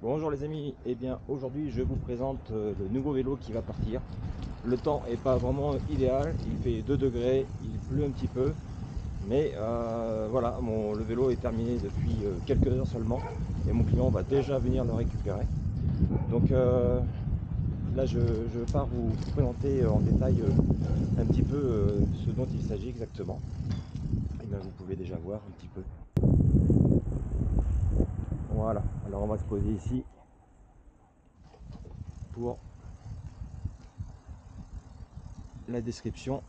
Bonjour les amis, et bien aujourd'hui je vous présente le nouveau vélo qui va partir. Le temps est pas vraiment idéal, il fait 2 degrés, il pleut un petit peu, mais voilà, le vélo est terminé depuis quelques heures seulement et mon client va déjà venir le récupérer. Donc là je pars vous présenter en détail un petit peu ce dont il s'agit exactement. Et bien vous pouvez déjà voir un petit peu. Voilà, alors on va se poser ici pour la description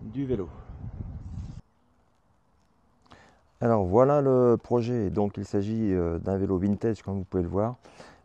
du vélo. Alors voilà le projet, donc il s'agit d'un vélo vintage comme vous pouvez le voir,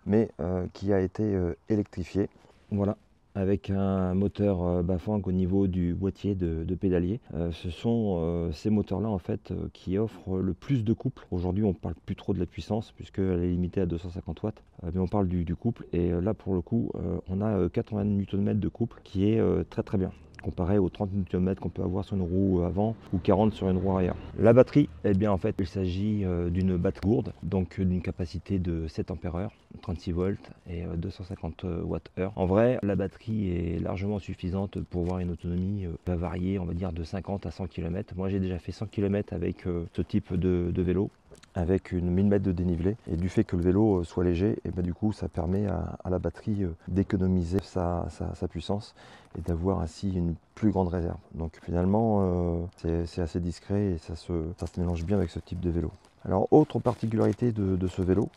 mais qui a été électrifié. Voilà, avec un moteur Bafang au niveau du boîtier de pédalier. Ce sont ces moteurs-là en fait qui offrent le plus de couple. Aujourd'hui on ne parle plus trop de la puissance puisqu'elle est limitée à 250 watts, mais on parle du couple et là pour le coup on a 80 Nm de couple qui est très très bien, comparé aux 30 Nm qu'on peut avoir sur une roue avant ou 40 sur une roue arrière. La batterie, eh bien en fait il s'agit d'une batterie gourde, donc d'une capacité de 7 Ah, 36 volts et 250 Wh. En vrai, la batterie est largement suffisante pour avoir une autonomie va varier, on va dire de 50 à 100 km. Moi j'ai déjà fait 100 km avec ce type de vélo, avec une 1000 mètres de dénivelé, et du fait que le vélo soit léger, et ben du coup ça permet à la batterie d'économiser sa puissance et d'avoir ainsi une plus grande réserve. Donc finalement c'est assez discret et ça se mélange bien avec ce type de vélo. Alors autre particularité de ce vélo,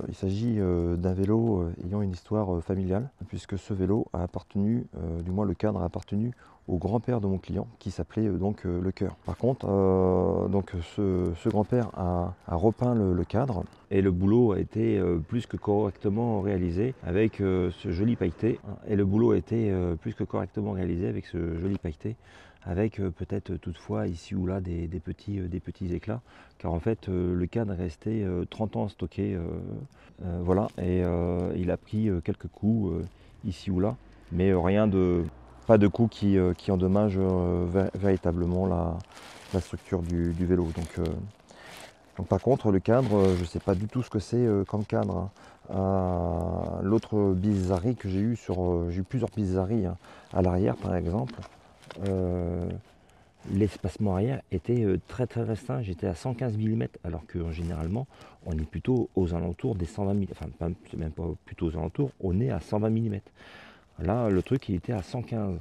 il s'agit d'un vélo ayant une histoire familiale, puisque ce vélo a appartenu, du moins le cadre a appartenu au grand-père de mon client qui s'appelait donc Le Cœur. Par contre, donc ce grand-père a repeint le cadre et le boulot a été plus que correctement réalisé avec ce joli pailleté. Et le boulot a été plus que correctement réalisé avec ce joli pailleté, avec peut-être toutefois ici ou là des petits éclats, car en fait le cadre est resté 30 ans stocké, voilà, et il a pris quelques coups ici ou là, mais rien de pas de coups qui endommagent véritablement la structure du vélo. Donc par contre le cadre, je ne sais pas du tout ce que c'est comme cadre, hein. L'autre bizarrerie que j'ai eu j'ai eu plusieurs bizarreries, hein. À l'arrière par exemple, l'espacement arrière était très très restreint, j'étais à 115 mm alors que généralement on est plutôt aux alentours des 120 mm, enfin c'est même pas plutôt aux alentours, on est à 120 mm. Là le truc il était à 115.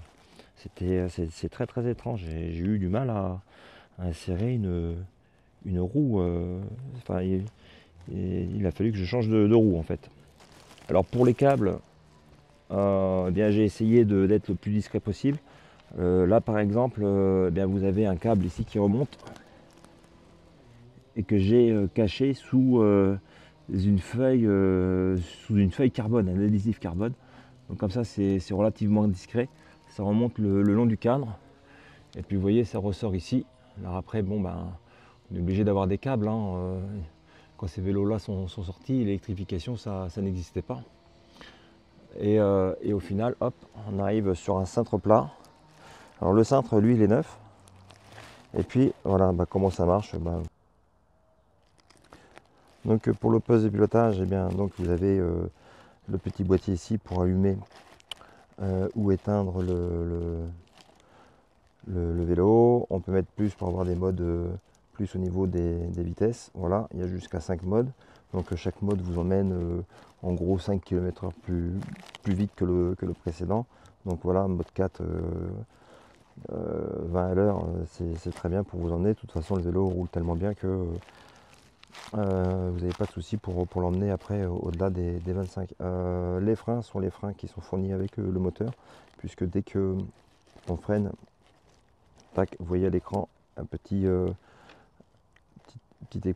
C'est très très étrange, j'ai eu du mal à insérer une roue, enfin il a fallu que je change de roue en fait. Alors pour les câbles, eh bien j'ai essayé d'être le plus discret possible. Là par exemple, eh bien, vous avez un câble ici qui remonte et que j'ai caché sous une feuille carbone, un adhésif carbone. Donc comme ça c'est relativement discret, ça remonte le long du cadre et puis vous voyez ça ressort ici. Alors après bon ben on est obligé d'avoir des câbles, hein. Quand ces vélos là sont sortis, l'électrification ça n'existait pas. Et au final hop on arrive sur un cintre plat. Alors le cintre lui il est neuf. Et puis voilà bah, comment ça marche bah. Donc pour le poste de pilotage, eh bien, donc, vous avez le petit boîtier ici pour allumer ou éteindre le vélo. On peut mettre plus pour avoir des modes plus au niveau des vitesses. Voilà, il y a jusqu'à 5 modes. Donc chaque mode vous emmène en gros 5 km/h plus vite que le précédent. Donc voilà, mode 4, 20 à l'heure, c'est très bien pour vous emmener. De toute façon, le vélo roule tellement bien que vous n'avez pas de souci pour l'emmener après au-delà des 25. Les freins sont les freins qui sont fournis avec le moteur, puisque dès que on freine, tac, vous voyez à l'écran un petit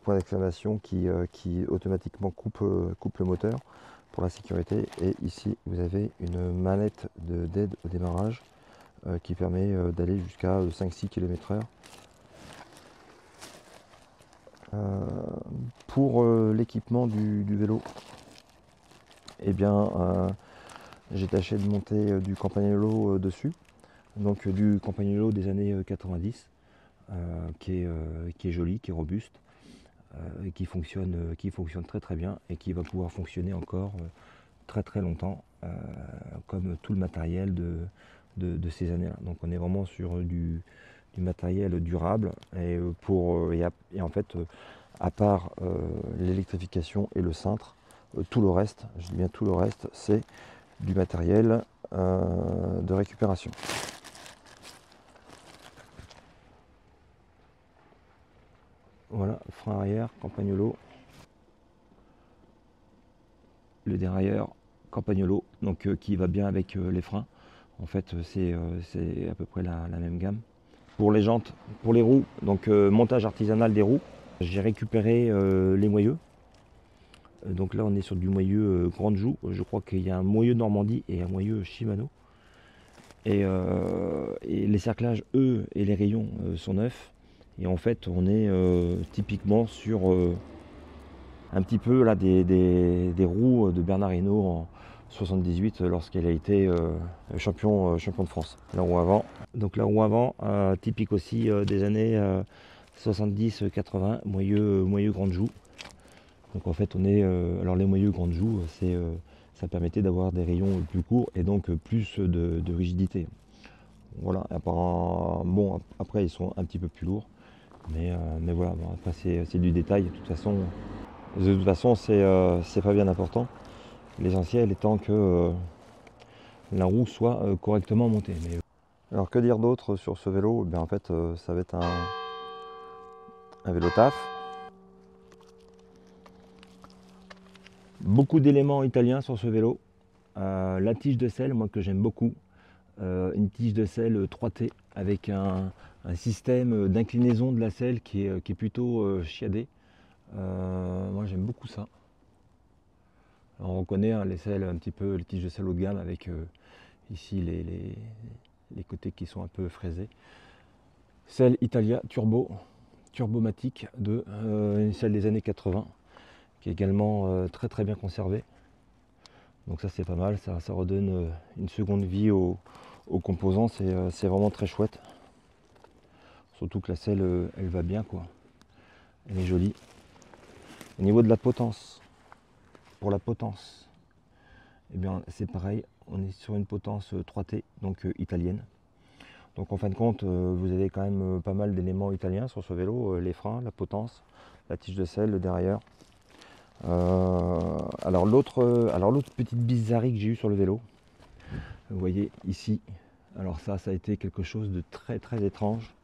point d'exclamation qui automatiquement coupe le moteur pour la sécurité. Et ici vous avez une manette d'aide au démarrage qui permet d'aller jusqu'à 5-6 km/h. Pour l'équipement du vélo, eh bien j'ai tâché de monter du Campagnolo dessus, donc du Campagnolo des années 90, qui est joli, qui est robuste, et qui fonctionne très très bien et qui va pouvoir fonctionner encore très très longtemps, comme tout le matériel de ces années-là. Donc on est vraiment sur du matériel durable et en fait, à part l'électrification et le cintre, tout le reste, je dis bien tout le reste, c'est du matériel de récupération. Voilà, frein arrière, Campagnolo. Le dérailleur, Campagnolo, donc qui va bien avec les freins. En fait, c'est à peu près la même gamme. Pour les jantes, pour les roues, donc montage artisanal des roues. J'ai récupéré les moyeux. Donc là, on est sur du moyeu Grande Joue. Je crois qu'il y a un moyeu Normandie et un moyeu Shimano. Et les cerclages, eux, et les rayons sont neufs. Et en fait, on est typiquement sur un petit peu là, des roues de Bernard Hinault en 78 lorsqu'elle a été champion de France. La roue avant. Donc la roue avant, typique aussi des années 70-80, moyeu Grande Joue. Donc en fait on est, alors les moyeux Grande Joue, ça permettait d'avoir des rayons plus courts et donc plus de rigidité. Voilà, bon après ils sont un petit peu plus lourds, mais voilà, bon, après c'est du détail, de toute façon c'est pas bien important. L'essentiel étant que la roue soit correctement montée. Alors que dire d'autre sur ce vélo? En fait ça va être un vélo taf. Beaucoup d'éléments italiens sur ce vélo. La tige de selle, moi que j'aime beaucoup. Une tige de selle 3T avec un système d'inclinaison de la selle qui est plutôt chiadé. Moi j'aime beaucoup ça. Alors, on reconnaît les selles un petit peu, les tiges de selle haut de gamme avec ici les côtés qui sont un peu fraisés. Selle Italia Turbomatic une selle des années 80 qui est également très très bien conservée. Donc ça c'est pas mal, ça redonne une seconde vie aux composants, c'est vraiment très chouette. Surtout que la selle elle va bien quoi. Elle est jolie. Au niveau de la potence, pour la potence, eh bien c'est pareil, on est sur une potence 3T, donc italienne. Donc en fin de compte, vous avez quand même pas mal d'éléments italiens sur ce vélo, les freins, la potence, la tige de selle, le dérailleur. Alors l'autre petite bizarrerie que j'ai eu sur le vélo, vous voyez ici, alors ça a été quelque chose de très très étrange.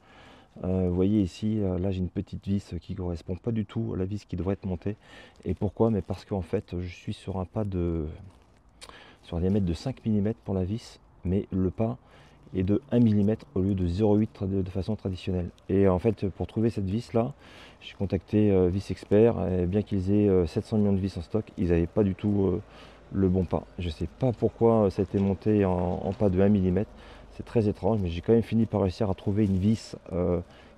Vous voyez ici, là j'ai une petite vis qui ne correspond pas du tout à la vis qui devrait être montée. Et pourquoi? Mais parce qu'en fait je suis sur un sur un diamètre de 5 mm pour la vis, mais le pas est de 1 mm au lieu de 0,8 de façon traditionnelle. Et en fait pour trouver cette vis là, j'ai contacté Vis Expert, et bien qu'ils aient 700 millions de vis en stock, ils n'avaient pas du tout le bon pas. Je ne sais pas pourquoi ça a été monté en pas de 1 mm. C'est très étrange, mais j'ai quand même fini par réussir à trouver une vis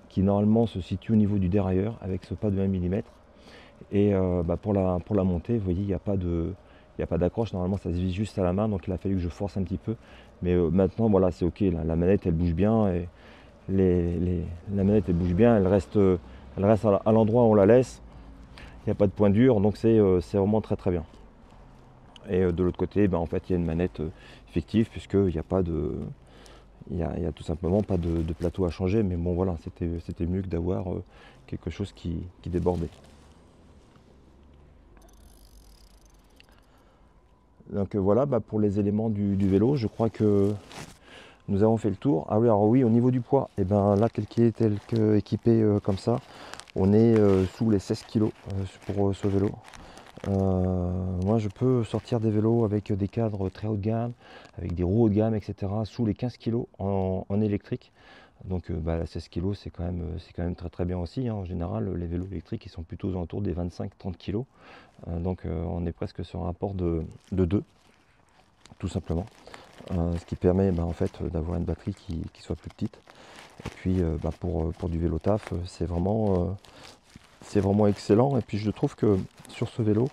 qui normalement se situe au niveau du dérailleur avec ce pas de 1 mm. Et pour la montée, vous voyez, il n'y a pas d'accroche. Normalement, ça se vise juste à la main, donc il a fallu que je force un petit peu. Mais maintenant, voilà, c'est ok. La manette, elle bouge bien. Et la manette, elle bouge bien. Elle reste à l'endroit où on la laisse. Il n'y a pas de point dur, donc c'est vraiment très très bien. Et de l'autre côté, en fait, il y a une manette fictive puisqu'il n'y a pas de... Il n'y a tout simplement pas de plateau à changer, mais bon voilà, c'était mieux que d'avoir quelque chose qui débordait. Donc voilà, pour les éléments du vélo, je crois que nous avons fait le tour. Ah oui, alors oui, au niveau du poids, et là, tel que équipé comme ça, on est sous les 16 kg pour ce vélo. Moi je peux sortir des vélos avec des cadres très haut de gamme, avec des roues haut de gamme, etc. sous les 15 kg en électrique. Donc 16 kg c'est quand même très très bien aussi. En général les vélos électriques ils sont plutôt aux alentours des 25-30 kg. Donc on est presque sur un rapport de 2 tout simplement. Ce qui permet en fait d'avoir une batterie qui soit plus petite. Et puis pour du vélo taf c'est vraiment excellent. Et puis je trouve que sur ce vélo,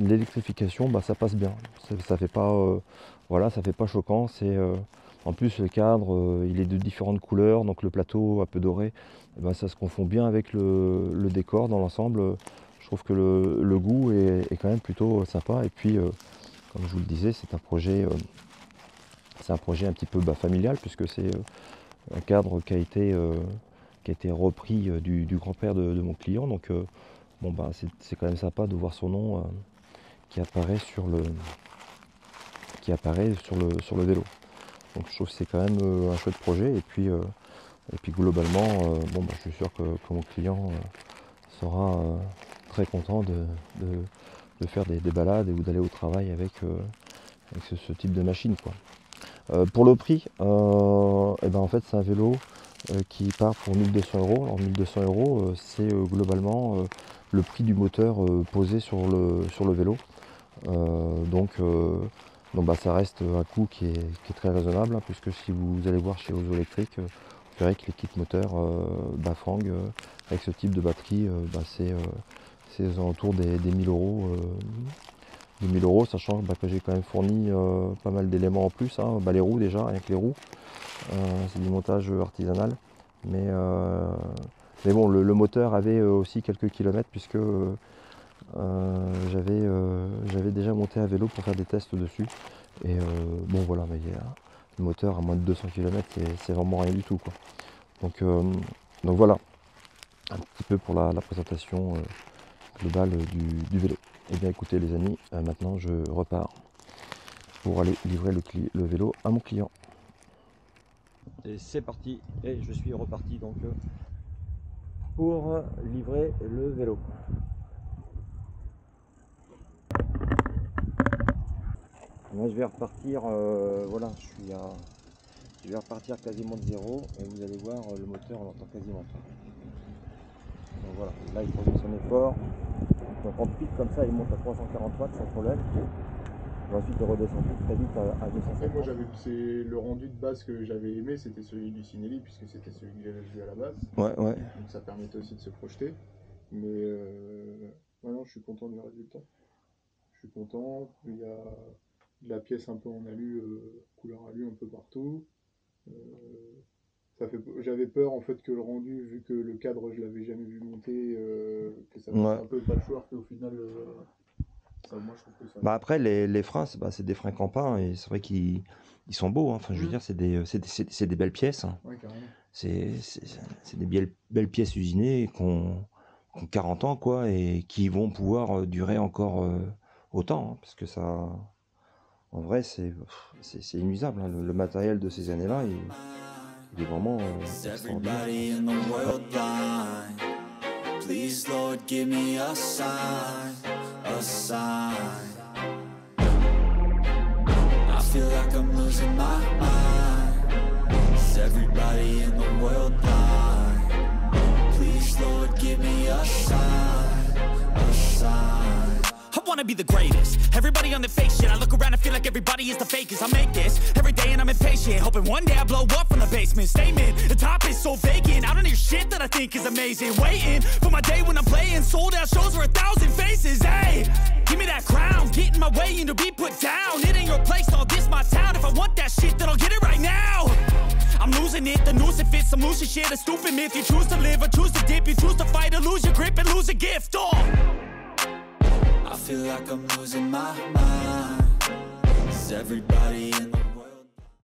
l'électrification, ça passe bien. Ça fait pas, ça fait pas choquant. En plus le cadre il est de différentes couleurs, donc le plateau un peu doré, eh ben, ça se confond bien avec le décor dans l'ensemble. Je trouve que le goût est quand même plutôt sympa. Et puis comme je vous le disais, c'est un projet un petit peu familial, puisque c'est un cadre qui a été repris du grand-père de mon client. Donc bon, bah, c'est quand même sympa de voir son nom qui apparaît sur le vélo. Donc je trouve que c'est quand même un chouette projet. Et puis globalement, bon, bah, je suis sûr que mon client sera très content de faire des balades ou d'aller au travail avec ce type de machine, quoi. Pour le prix, eh ben, en fait c'est un vélo qui part pour 1 200 €. Alors 1 200 €, c'est globalement le prix du moteur posé sur le vélo. Donc bah, ça reste un coût qui est très raisonnable, hein, puisque si vous allez voir chez Ozo Electric, vous verrez que les kits moteurs Bafang avec ce type de batterie, bah, c'est aux alentours des 1000 €. 1000 €, sachant bah, que j'ai quand même fourni pas mal d'éléments en plus, hein. Bah, les roues déjà, avec les roues, c'est du montage artisanal. Mais bon, le moteur avait aussi quelques kilomètres, puisque j'avais déjà monté un vélo pour faire des tests dessus. Et bon voilà, mais le moteur à moins de 200 km, c'est vraiment rien du tout, quoi. Donc voilà, un petit peu pour la présentation globale du vélo. Et bien écoutez les amis, maintenant je repars pour aller livrer le vélo à mon client. Et c'est parti, et je suis reparti donc pour livrer le vélo. Moi je vais repartir, voilà, je vais repartir quasiment de zéro, et vous allez voir le moteur on l'entend quasiment pas. Donc voilà, là il produit son effort. Donc en pic comme ça il monte à 340 watts sans problème. Et ensuite il redescend très vite à 250. Moi c'est le rendu de base que j'avais aimé, c'était celui du Cinelli, puisque c'était celui que j'avais vu à la base. Ouais. Donc ça permettait aussi de se projeter. Mais maintenant je suis content du résultat. Je suis content, il y a de la pièce un peu en alu, couleur alu un peu partout. J'avais peur en fait que le rendu, vu que le cadre je l'avais jamais vu monter, que ça fasse un peu patchwork, et au final moi je trouve que ça... Bah après les freins c'est des freins Campin, et c'est vrai qu'ils sont beaux, hein. Enfin je veux dire c'est des belles pièces, hein. Ouais, carrément. C'est des belles pièces usinées qui ont 40 ans, quoi, et qui vont pouvoir durer encore autant, hein, parce que ça, en vrai c'est inusable, hein. Le matériel de ces années-là il est vraiment extraordinaire. Please, Lord, give me a sign, a sign. I feel like I'm losing my mind. Is everybody in the world blind? Please, Lord, give me a sign, a sign. I wanna be the greatest. Everybody on the fake shit. I look around and feel like everybody is the fakest. I make this every day and I'm impatient, hoping one day I blow up from the basement. Statement, the top is so vacant. I don't hear shit that I think is amazing. Waiting for my day when I'm playing sold out shows for 1,000 faces. Hey, give me that crown, get in my way and to be put down. It ain't your place, all this my town. If I want that shit, then I'll get it right now. I'm losing it, the noose it fits. I'm losing shit, a stupid myth. You choose to live or choose to dip. You choose to fight or lose your grip and lose a gift. I feel like I'm losing my mind. Is everybody in the